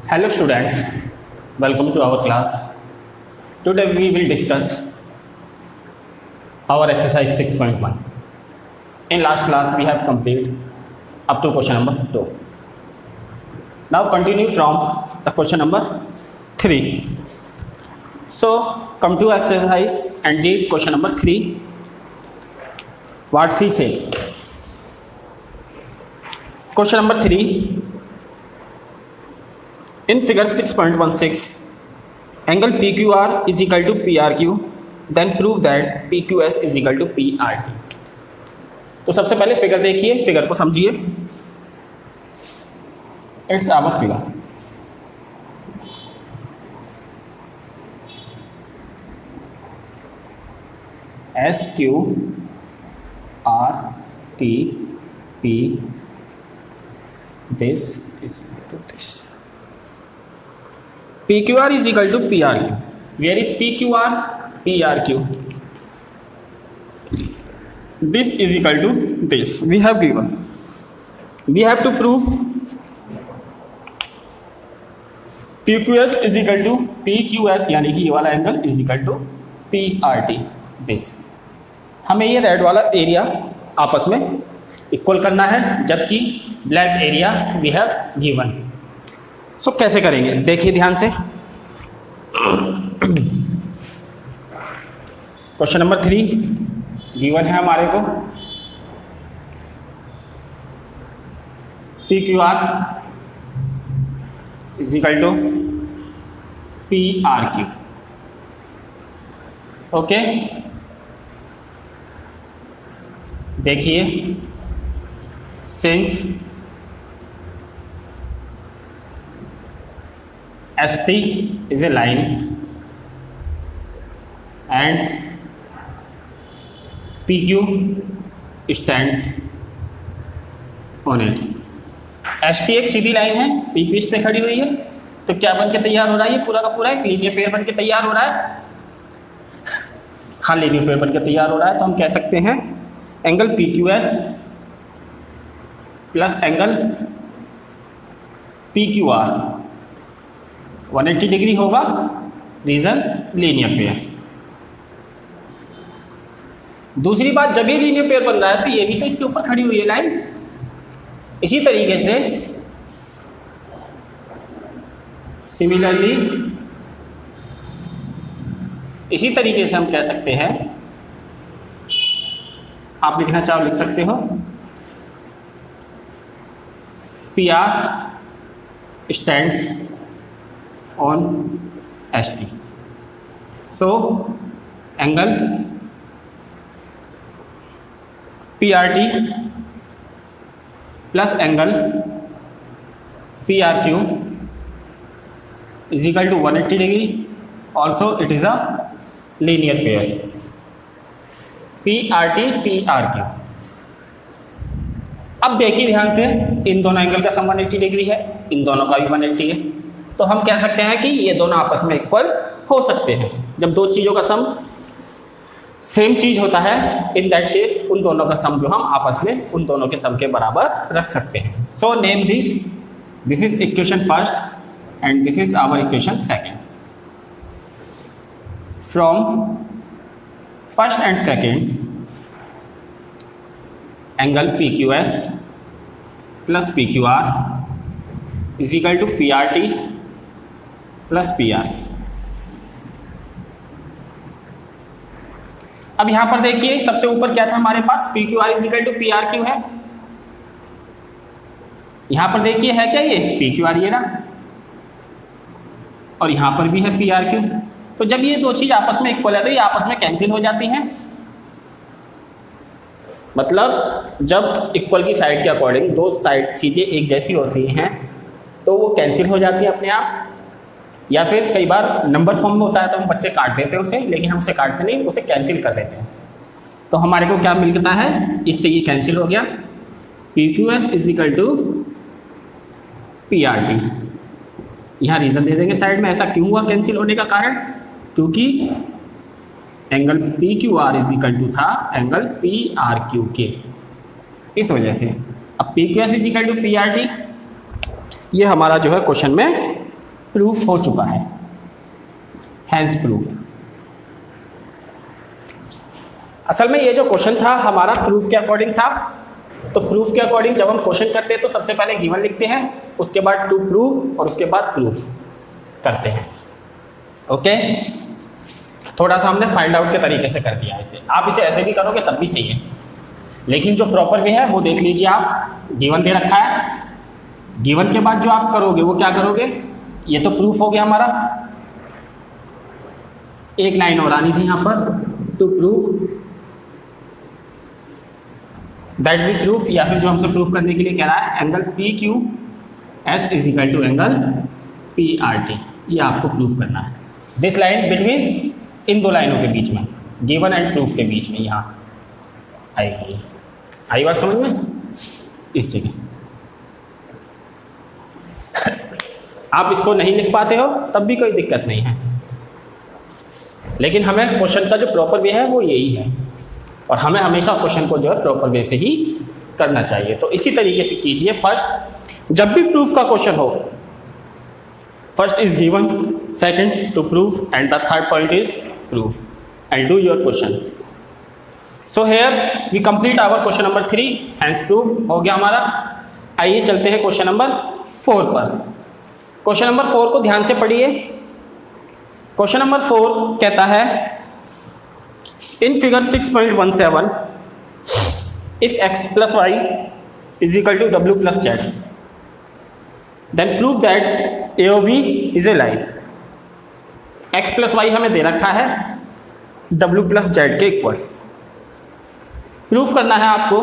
Hello students, welcome to our class. Today we will discuss our exercise 6.1. In last class we have completed up to question number 2. Now continue from the question number 3. So come to exercise and read question number 3. What she say? Question number 3. In figure 6.16, angle PQR is equal to PRQ, then prove that PQS is equal to PRT. तो सबसे पहले figure देखिए, figure को समझिए. It's our figure. SQRT P this is equal to this. PQR is equal to PRQ. Where is PQR? PRQ. This is equal to this. We have given. We have to prove PQS is equal to PQS, यानी कि ये वाला angle is equal to PRT. This. हमें ये red वाला area आपस में equal करना है, जबकि black area we have given. So कैसे करेंगे देखिए ध्यान से. क्वेश्चन नंबर 3 गिवन है हमारे को. PQR is equal to PRQ. Okay, देखिए since ST is a line and PQ stands on it. ST एक सीधी लाइन है, PQ इस पे खड़ी हुई है, तो क्या बन के तैयार हो रहा है? ये पूरा का पूरा एक लीनियर पेयर बन के तैयार हो रहा है. हाँ, लीनियर पेयर बन के तैयार हो रहा है. तो हम कह सकते हैं angle PQS plus angle PQR 180 degree होगा. Reason linear pair. दूसरी बात, जब ये लीनियर पेयर बन रहा है तो ये भी तो इसके ऊपर खड़ी हुई है लाइन. इसी तरीके से सिमिलरली इसी तरीके से हम कह सकते हैं, आप लिखना चाहो लिख सकते हो, PR stands on ST. So angle PRT plus angle PRQ is equal to 180 degree. Also it is a linear pair. PRT PRQ. अब देखिए ध्यान से, इन दोनों एंगल का सम 180 डिग्री है, इन दोनों का भी 180 है. तो हम कह सकते हैं कि ये दोनों आपस में इक्वल हो सकते हैं. जब दो चीज़ों का सम सेम चीज़ होता है, इन दैट केस उन दोनों का सम जो हम आपस में उन दोनों के सम के बराबर रख सकते हैं. So name this is equation first and this is our equation second. From first and second angle PQS plus PQR is equal to PRT plus PR. अब यहां पर देखिए, सबसे ऊपर क्या था हमारे पास? PQR is equal to PRQ है. यहां पर देखिए है क्या? ये PQR ये ना, और यहां पर भी है PRQ. तो जब ये दो चीज आपस में इक्वल है तो ये आपस में कैंसिल हो जाती हैं. मतलब जब इक्वल की साइड के अकॉर्डिंग दो साइड चीज़ें एक जैसी होती हैं तो वो कैंसिल हो जाती है अपने आप. या फिर कई बार नंबर फॉर्म में होता है तो हम बच्चे काट देते हैं उसे, लेकिन हम उसे काटते नहीं, उसे कैंसिल कर देते हैं. तो हमारे को क्या मिलता है? इससे ये कैंसिल हो गया. PQS is equal to PRT. यहाँ रीज़न दे देंगे साइड में, ऐसा क्यों हुआ कैंसिल होने का कारण? क्योंकि angle PQR is equal to था एंगल PRQ के, इस वजह से। अब PQS is equal to PRT, ये हमारा जो है क्वेश्चन में प्रूफ हो चुका है, हैज प्रूफ। असल में ये जो क्वेश्चन था हमारा प्रूफ के अकॉर्डिंग था। तो प्रूफ के अकॉर्डिंग जब हम क्वेश्चन करते हैं तो सबसे पहले गिवन लिखते हैं, उसके बाद टू प्रूव और उसके बाद प्रूफ करते हैं। ओके, थोड़ा सा हमने फाइंड आउट के तरीके से कर दिया इसे। आप इसे ऐसे भी करोगे तब भी सही है, लेकिन जो प्रॉपर वे है वो देख लीजिए। आप गिवन दे रखा है, गिवन के बाद जो आप करोगे वो क्या करोगे, ये तो प्रूफ हो गया हमारा। एक लाइन और आनी थी यहाँ पर, to prove that we proof, या फिर जो हमसे प्रूफ करने के लिए कह रहा है angle P Q S is equal to angle P R T, ये आपको प्रूफ करना है। दिस लाइन बिटवीन, इन दो लाइनों के बीच में, गिवन एंड प्रूफ के बीच में यहाँ आएगी। आई बात समझ में? इस जगह आप इसको नहीं लिख पाते हो तब भी कोई दिक्कत नहीं है, लेकिन हमें क्वेश्चन का जो प्रॉपर वे है वो यही है, और हमें हमेशा क्वेश्चन को जो है प्रॉपर वे से ही करना चाहिए। तो इसी तरीके से कीजिए। फर्स्ट, जब भी प्रूफ का क्वेश्चन हो, first is given, second to proof, and the third point is proof, and do your question. So here we complete our question number 3, hence proof हो गया हमारा। आइए चलते हैं क्वेश्चन नंबर 4 पर। क्वेश्चन नंबर 4 को ध्यान से पढ़िए। क्वेश्चन नंबर 4 कहता है, in figure 6.17 if x plus Y is equal to w plus Z then prove that A O B is a line. x plus Y हमें दे रखा है w प्लस जेड के इक्वल। प्रूफ करना है आपको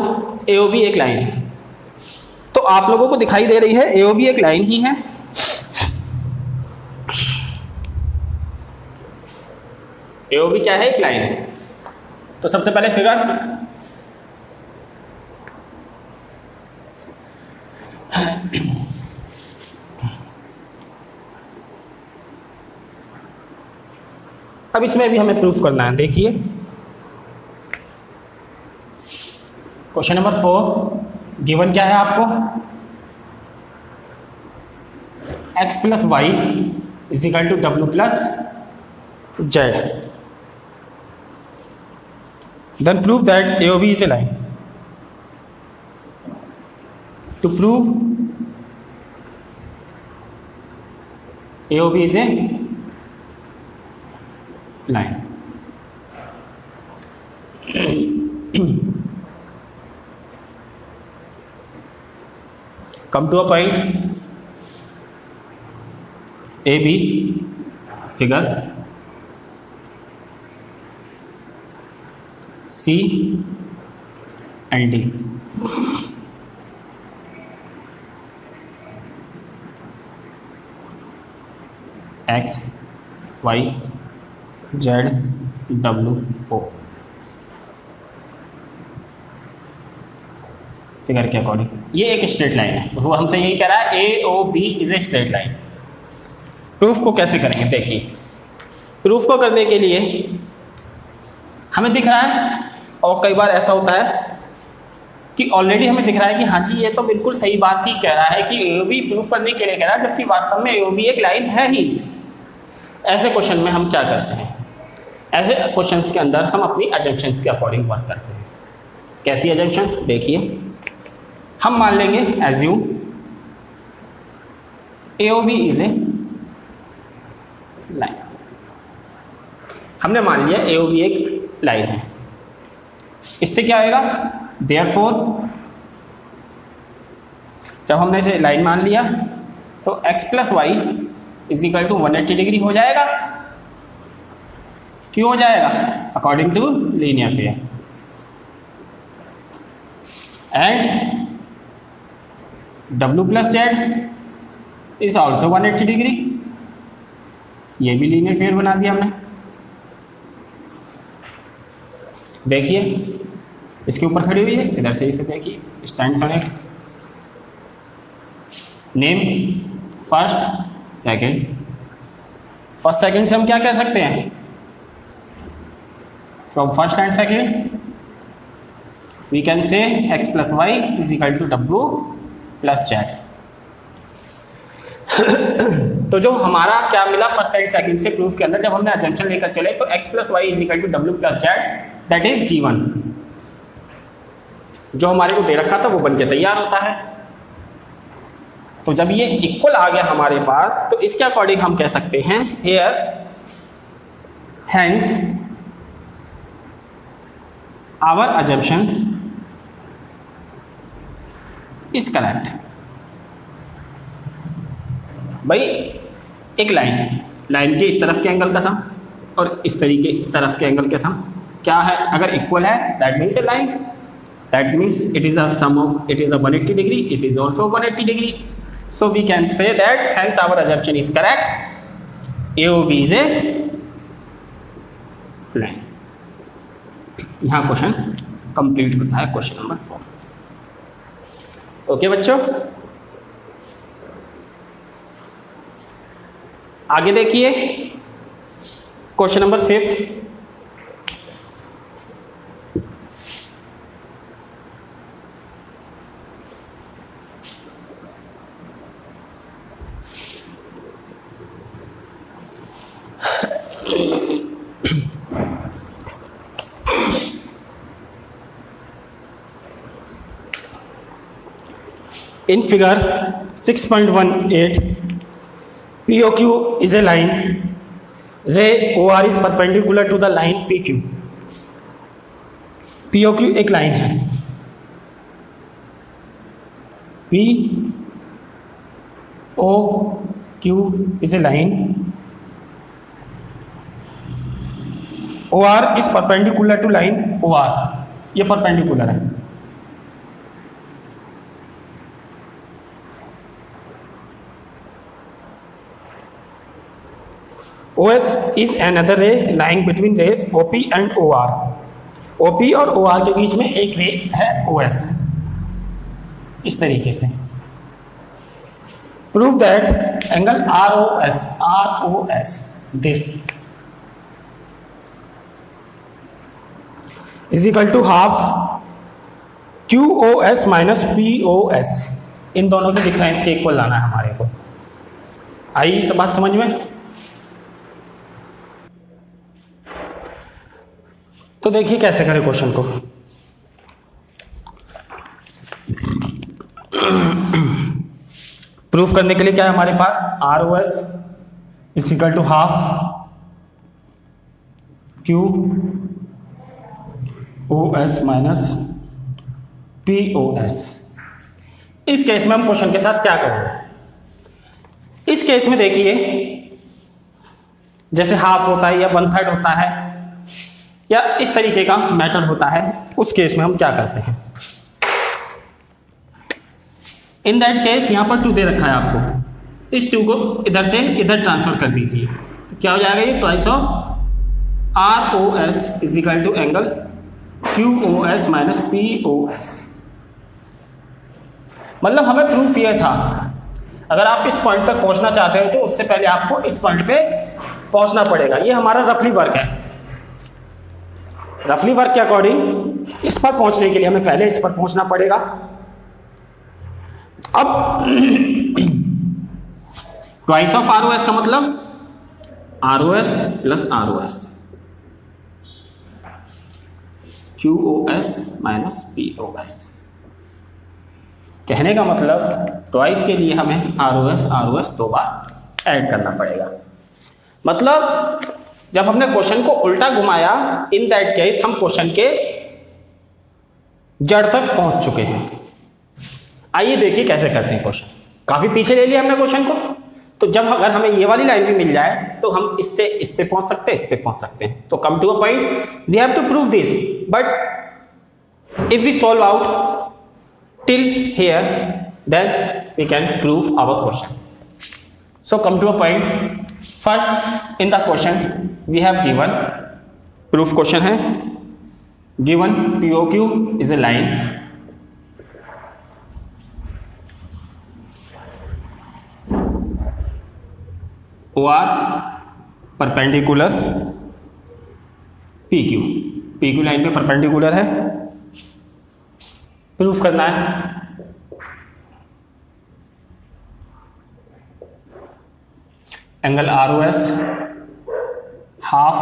ए ओ बी एक लाइन है। तो आप लोगों को दिखाई दे रही है ए ओ बी एक लाइन ही है। ए ओ बी क्या है? एक लाइन है। तो सबसे पहले फिगर, अब इसमें भी हमें प्रूफ करना है। देखिए क्वेश्चन नंबर 4 गिवन क्या है आपको, x plus Y is equal to w plus Z, then prove that AOB is a line. To prove AOB is a line. Come to a point AB figure C and D. X, Y, Z, W, O। Figure के according ये एक straight line है। वो हमसे यही कह रहा है A O B is a straight line. Proof को कैसे करेंगे? देखिए, प्रूफ को करने के लिए हमें दिख रहा है, और कई बार ऐसा होता है कि ऑलरेडी हमें दिख रहा है कि हाँ जी ये तो बिल्कुल सही बात ही कह रहा है कि एओबी प्रूफ करने के लिए कह रहा है, जबकि वास्तव में एओबी एक लाइन है ही। ऐसे क्वेश्चन में हम क्या करते हैं? ऐसे क्वेश्चंस के अंदर हम अपनी अजम्पशंस के अकॉर्डिंग वर्क करते हैं। कैसी अजम्पशन? देखिए, हम मान लेंगे assume AOB is a line. हमने मान लिया एओबी एक लाइन है। इससे क्या आएगा? देयरफॉर जब हमने इसे लाइन मान लिया तो x plus Y is equal to 180 degree हो जाएगा। क्यों हो जाएगा? According to linear pair. And w plus Z is also 180 degree. ये भी लीनियर पेयर बना दिया हमने। देखिए इसके ऊपर खड़ी हुई है, इधर से इसे देखिए, stand on it. Name first second. First second से हम क्या कह सकते हैं? From first and second we can say x plus Y is equal to w plus Z. तो जो हमारा क्या मिला परसेंट सेकंड से प्रूफ के अंदर, जब हमने अजम्पशन लेकर चले तो x plus Y is equal to W plus Z that is given, जो हमारे को दे रखा था वो बन के तैयार होता है। तो जब ये इक्वल आ गया हमारे पास तो इसके अकॉर्डिंग हम कह सकते हैं here hence our assumption is correct. भाई एक लाइन के इस तरफ के एंगल का सम और इस तरीके तरफ के एंगल के सम क्या है, अगर इक्वल है that means a line, that means it is a sum of, it is a 180 degree, it is also 180 degree. So we can say that hence our assumption is correct. AOB is a line. यहाँ question complete होता है, question number 4। Okay बच्चों, आगे देखिए question number 5। In figure 6.18, POQ is a line. Ray OR is perpendicular to the line PQ. POQ एक line है, POQ is a line. OR is perpendicular to line OR. ये perpendicular है। OS is another ray lying between rays OP and OR. OP और OR के बीच में एक रे है OS। इस तरीके से prove that angle ROS this is equal to half QOS minus POS। इन दोनों के डिफरेंस के इक्वल लाना है हमारे को। आई सब बात समझ में? तो देखिए कैसे करें क्वेश्चन को। प्रूफ करने के लिए क्या है हमारे पास, ROS is equal to half QOS minus POS। इस केस में हम क्वेश्चन के साथ क्या करेंगे, इस केस में देखिए जैसे हाफ होता है या 1/3 होता है या इस तरीके का मैटर होता है, उस केस में हम क्या करते हैं, इन दैट केस यहां पर 2 दे रखा है आपको, इस 2 को इधर से इधर ट्रांसफर कर दीजिए तो क्या हो जाएगा, ये twice of ROS is equal to angle QOS minus POS। मतलब हमें प्रूफ ये था, अगर आप इस पॉइंट तक पहुंचना चाहते हो तो उससे पहले आपको इस पॉइंट पे पहुंचना पड़ेगा। ये हमारा रफली वर्क है, रफली वर्क के अकॉर्डिंग इस पर पहुंचने के लिए हमें पहले इस पर पहुंचना पड़ेगा। अब ट्वाइस ऑफ ROS का मतलब ROS plus ROS QOS minus POS। कहने का मतलब ट्वाइस के लिए हमें ROS 2 बार ऐड करना पड़ेगा। मतलब जब हमने क्वेश्चन को उल्टा घुमाया, इन दैट केस हम क्वेश्चन के जड़ तक पहुंच चुके हैं। आइए देखिए कैसे करते हैं क्वेश्चन। काफी पीछे ले लिया हमने क्वेश्चन को, तो जब अगर हमें ये वाली लाइन भी मिल जाए तो हम इससे इस पे पहुंच सकते हैं, इस पे पहुंच सकते हैं। तो come to a point we have to prove this, but if we solve out till here then we can prove our question. So come to a point, first in the question we have given proof question है, given POQ is a line, OR perpendicular PQ line पे perpendicular है, proof करना है। Angle ROS half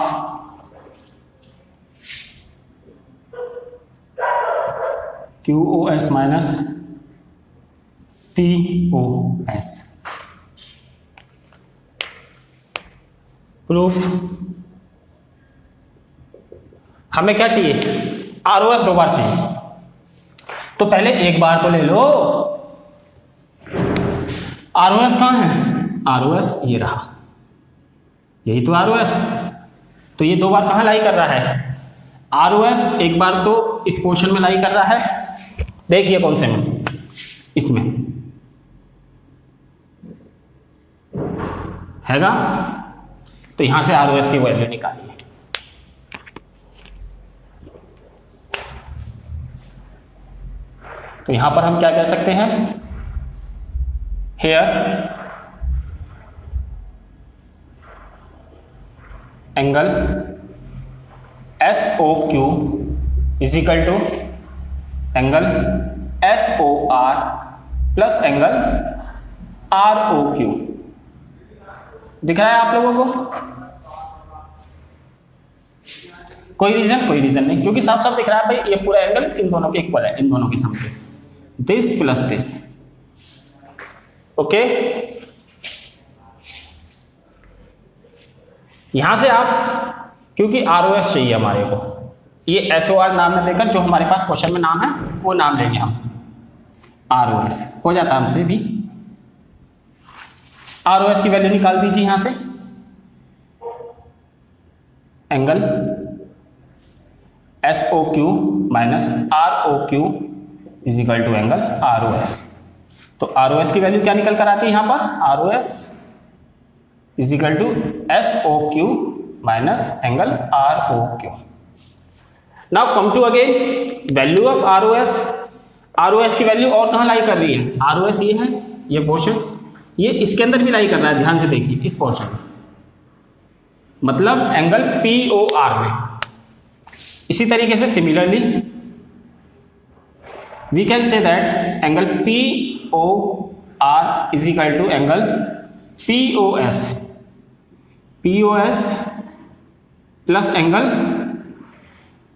QOS minus POS। Proof हमें क्या चाहिए, ROS 2 बार चाहिए, तो पहले एक बार तो ले लो। ROS कहाँ है, ROS ये रहा, यही तो ROS। तो ये 2 बार कहाँ लाई कर रहा है, ROS एक बार तो इस पोर्शन में लाई कर रहा है, देखिए कौन से में, इसमें हैगा। तो यहां से ROS की वैल्यू निकालिए। तो यहां पर हम क्या कह सकते हैं, here angle SOQ is equal to angle SOR plus angle ROQ। दिख रहा है आप लोगों को, कोई रीजन नहीं, क्योंकि साफ साफ दिख रहा है भाई ये पूरा एंगल इन दोनों के इक्वल है, इन दोनों की सम से, दिस प्लस दिस। ओके, यहां से आप, क्योंकि ROS चाहिए हमारे को, ये SOR नाम में देकर जो हमारे पास क्वेश्चन में नाम है वो नाम लेंगे हम, ROS हो जाता है हमसे भी। ROS की वैल्यू निकाल दीजिए यहां से, angle SOQ minus ROQ is equal to angle ROS। तो ROS की वैल्यू क्या निकल कर आती है यहां पर, ROS is equal to SOQ minus angle ROQ। Now come to again value of ROS। ROS की वैल्यू और कहां लाई कर रही है, ROS ये है, ये पोर्शन, ये इसके अंदर भी लाई कर रहा है, ध्यान से देखिए इस पोर्शन में, मतलब एंगल POR में। इसी तरीके से similarly we can say that angle POR is equal to angle POS plus angle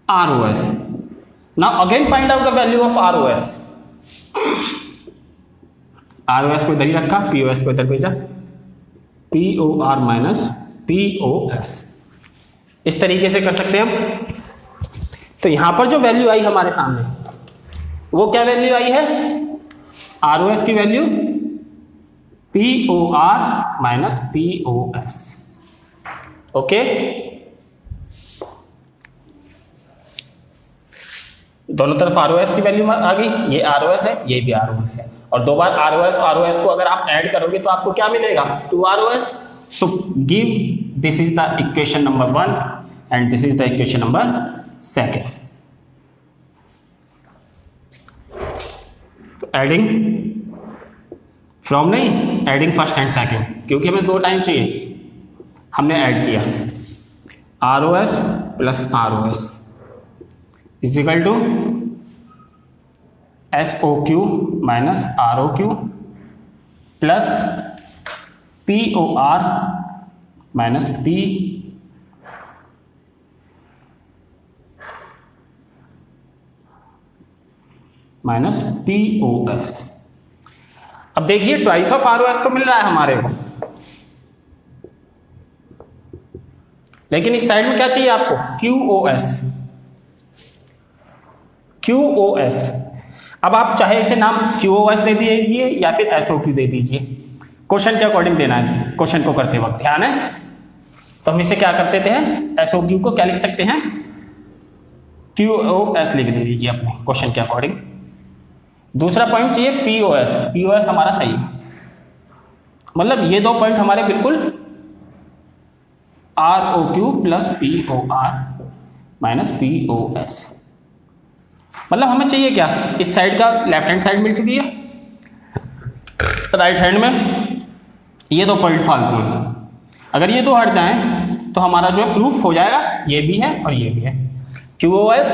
ROS। Now again find out the value of ROS। ROS को इधर ही रखा, POS को इधर भेजा, POR माइनस POS। इस तरीके से कर सकते हैं हम। तो यहां पर जो वैल्यू आई हमारे सामने, वो क्या वैल्यू आई है, ROS की value POR minus POS। Okay, दोनों तरफ ROS की वैल्यू आ गई, ये ROS है, ये भी ROS है, और 2 बार ROS को अगर आप ऐड करोगे तो आपको क्या मिलेगा, 2 ROS। So give this is the equation number 1 and this is the equation number 2। तो एडिंग फ्रॉम नहीं, एडिंग फर्स्ट एंड सेकेंड, क्योंकि हमें 2 टाइम चाहिए, हमने ऐड किया ROS plus ROS is equal to SOQ minus ROQ plus POR minus P minus POS। अब देखिए twice of ROS तो मिल रहा है हमारे को, लेकिन इस साइड में क्या चाहिए आपको, QOS। अब आप चाहे इसे नाम QOS दे दीजिए या फिर SOQ दे दीजिए, क्वेश्चन के अकॉर्डिंग देना है, क्वेश्चन को करते वक्त ध्यान है। तो हम इसे क्या करते थे, SOQ को क्या लिख सकते हैं, QOS लिख दे दीजिए अपने क्वेश्चन के अकॉर्डिंग। दूसरा पॉइंट चाहिए POS हमारा सही है, मतलब ये 2 पॉइंट हमारे बिल्कुल ROQ plus POR minus POS। मतलब हमें चाहिए क्या, इस साइड का लेफ्ट हैंड साइड मिल चुकी है, राइट हैंड में ये 2 पॉइंट फालतू है, अगर ये 2 हट जाएं तो हमारा जो है प्रूफ हो जाएगा, ये भी है और ये भी है, QOS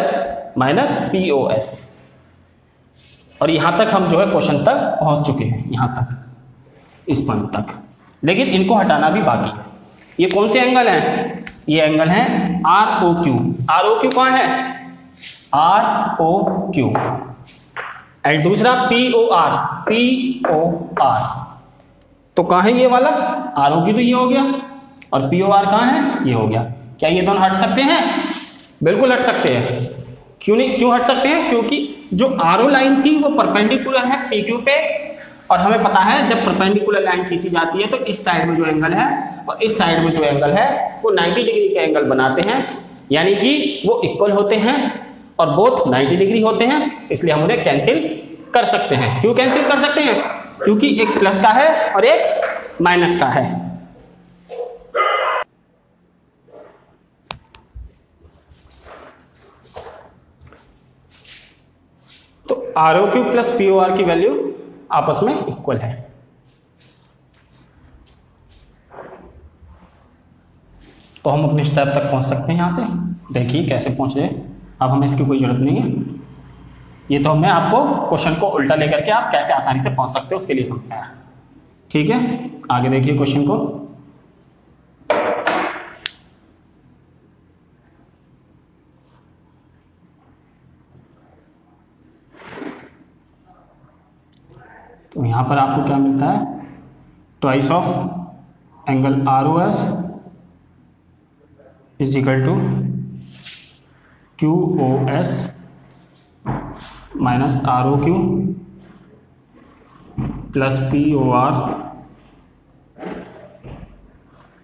माइनस POS। और यहां तक हम जो है क्वेश्चन तक पहुंच चुके हैं, यहां तक, इस पॉइंट तक। लेकिन इनको हटाना भी बाकी है। ये कौन से एंगल हैं? ये एंगल हैं R O Q. R O Q कहाँ है? R O Q. एंड दूसरा P O R, P O R तो कहाँ है? ये वाला आर ओ क्यू तो ये हो गया, और पी ओ आर कहाँ है? ये हो गया। क्या ये दोनों हट सकते हैं? बिल्कुल हट सकते हैं। क्यों नहीं, क्यों हट सकते हैं? क्योंकि जो आर ओ लाइन थी वो परपेंडिकुलर है पी क्यू पे, और हमें पता है जब परपेंडिकुलर लाइन खींची जाती है तो इस साइड में जो एंगल है और इस साइड में जो एंगल है वो 90 डिग्री के एंगल बनाते हैं, यानी कि वो इक्वल होते हैं और बोथ 90 डिग्री होते हैं, इसलिए हम उन्हें कैंसिल कर सकते हैं। क्यों कैंसिल कर सकते हैं? क्योंकि एक प्लस का है और एक माइनस का है। तो R O Q plus P O R की वैल्यू आपस में इक्वल है। तो हम अपने स्टेप तक पहुंच सकते हैं। यहां से देखिए कैसे पहुंच रहे। अब हमें इसकी कोई जरूरत नहीं है। ये तो हमने आपको क्वेश्चन को उल्टा लेकर के आप कैसे आसानी से पहुंच सकते हो उसके लिए समझाया। ठीक है, आगे देखिए क्वेश्चन को। तो यहां पर आपको क्या मिलता है? Twice of angle R O S is equal to Q O S minus R O Q plus P O R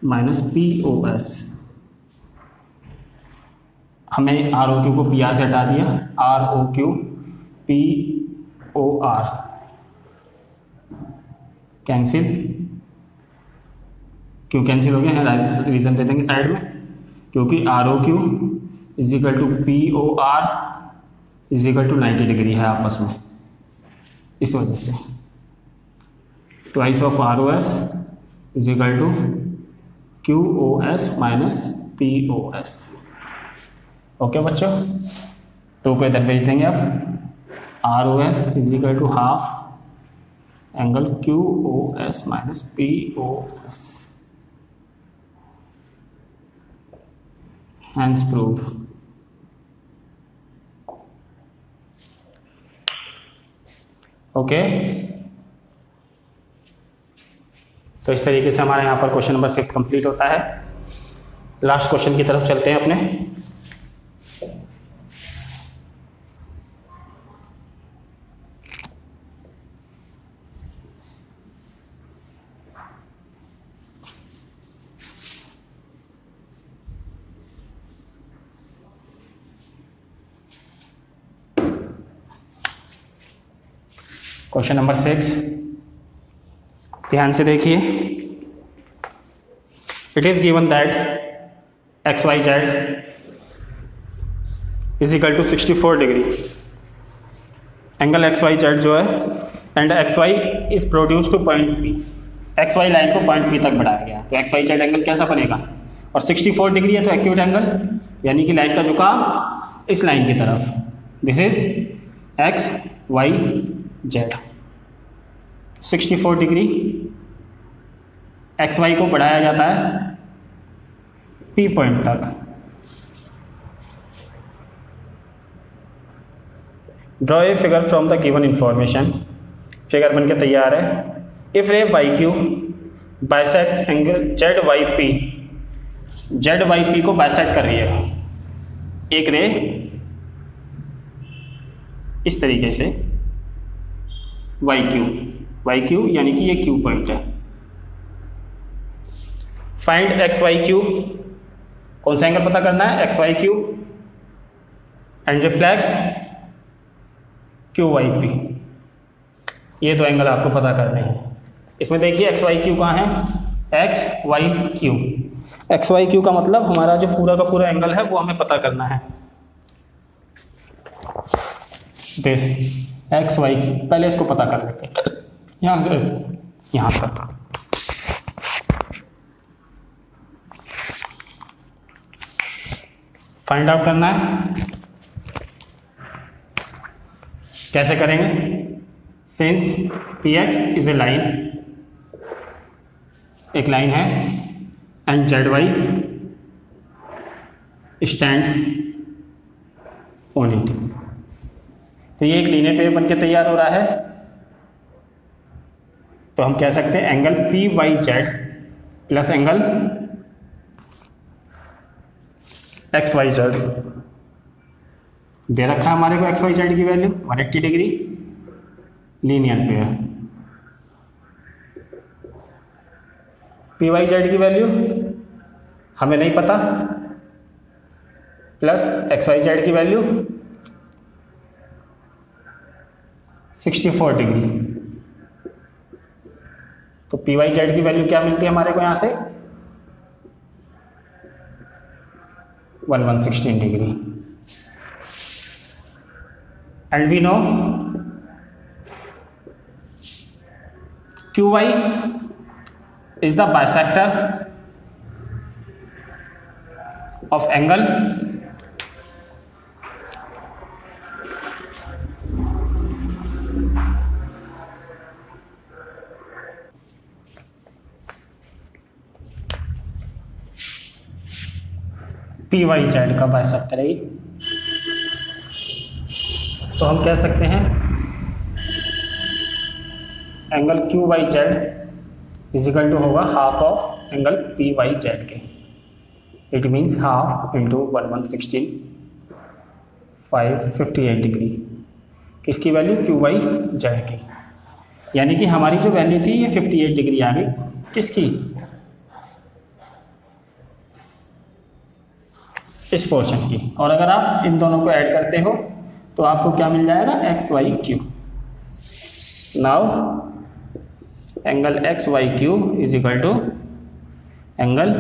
minus P O S. हमें आर ओ क्यू को पी आर से हटा दिया, R O Q P O R cancel. क्यों cancel हो गया है? Reason दे देंगे साइड में, क्योंकि R O Q is equal to P O R is equal to 90 degree है आपस में, इस वजह से। Twice of R O S is equal to Q O S minus P O S. Okay बच्चों, टू को इधर भेज देंगे अब। R O S is equal to half angle Q O S minus P O S. Hence prove. Okay, तो इस तरीके से हमारे यहाँ पर क्वेश्चन नंबर 5 कंप्लीट होता है। लास्ट क्वेश्चन की तरफ चलते हैं अपने। क्वेश्चन नंबर 6, ध्यान से देखिए। It is given that X Y Z is equal to 64 degree. Angle X Y Z जो है and X Y is produce to point P. X Y line को पॉइंट पी तक बढ़ाया गया, तो एक्स वाई जेड एंगल कैसा बनेगा? और 64 डिग्री है तो एक्यूट एंगल, यानी कि लाइन का झुकाव इस लाइन की तरफ। This is X Y Z. 64 degree X Y को बढ़ाया जाता है पी पॉइंट तक। Draw a figure from the given information. Figure बन के तैयार है। If ray Y Q bisect angle Z Y P, Z Y P को बाइसेक्ट कर रही है एक रे इस तरीके से वाई क्यू यानी कि ये क्यू पॉइंट है। फाइंड एक्स वाई क्यू, कौन सा एंगल पता करना है? X Y Q and reflex Q Y P. ये दो एंगल आपको पता करने हैं। इसमें देखिए एक्स वाई क्यू कहाँ है? X Y Q. X Y Q का मतलब हमारा जो पूरा का पूरा एंगल है वो हमें पता करना है। दिस एक्स वाई क्यू, पहले इसको पता कर लेते हैं यहाँ से यहाँ तक। फाइंड आउट करना है। कैसे करेंगे? Since P X is a line एक लाइन है and Z Y stands on it. तो ये एक लीनियर पेपर बन के तैयार हो रहा है। तो हम कह सकते हैं angle P Y Z plus angle X Y Z दे रखा है हमारे को। एक्स वाई जेड की value 180 degree linear pair. P Y Z की वैल्यू हमें नहीं पता, प्लस एक्स वाई जेड की वैल्यू 64 डिग्री। तो पी वाई जेड की वैल्यू क्या मिलती है हमारे को यहां से 116 degree. And we know Q Y is the bisector of angle P Y Z का बाइसेक्टर है। तो हम कह सकते हैं angle Q Y Z equal to होगा half of angle P Y Z के। It means half into 116 558 degree. किसकी वैल्यू क्यू वाई जेड की। यानी कि हमारी जो वैल्यू थी ये 58 डिग्री आ गई। किसकी? इस पोर्शन की। और अगर आप इन दोनों को ऐड करते हो तो आपको क्या मिल जाएगा X Y Q. Now angle X Y Q is equal to angle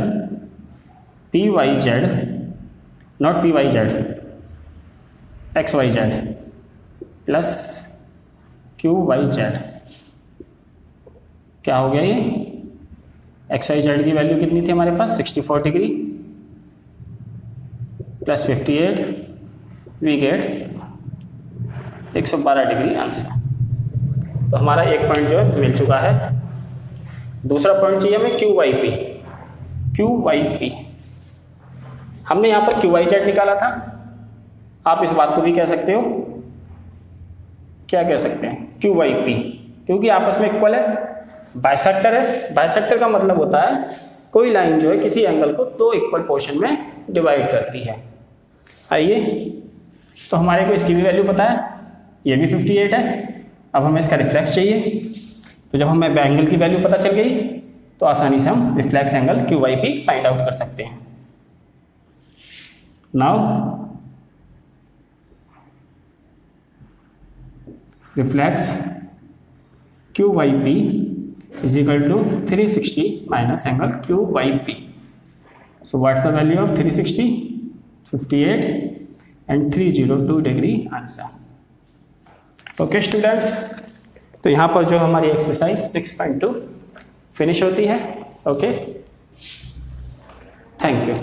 P Y Z, not P Y Z, X Y Z plus Q Y Z. क्या हो गया ये? एक्स वाई जेड की वैल्यू कितनी थी हमारे पास 64 degree plus 58, we get 112 degree answer. तो हमारा एक पॉइंट जो है मिल चुका है। दूसरा पॉइंट चाहिए हमें Q Y P. Q Y P हमने यहाँ पर क्यू वाई जेड निकाला था। आप इस बात को भी कह सकते हो, क्या कह सकते हैं, क्यू वाई पी, क्योंकि आपस में इक्वल है, बाइसेक्टर है। बाइसेक्टर का मतलब होता है कोई लाइन जो है किसी एंगल को दो इक्वल पोर्शन में डिवाइड करती है। आइए, तो हमारे को इसकी भी वैल्यू पता है, ये भी 58 है। अब हमें इसका रिफ्लेक्स चाहिए। तो जब हमें एंगल की वैल्यू पता चल गई तो आसानी से हम reflex angle Q Y P find out कर सकते हैं। Now reflex Q Y P is equal to 360 minus angle Q Y P. So what's the value of 360? 58 and 302 degree answer. Okay students, तो यहाँ पर जो हमारी एक्सरसाइज 6.2 फिनिश होती है। Okay, thank you.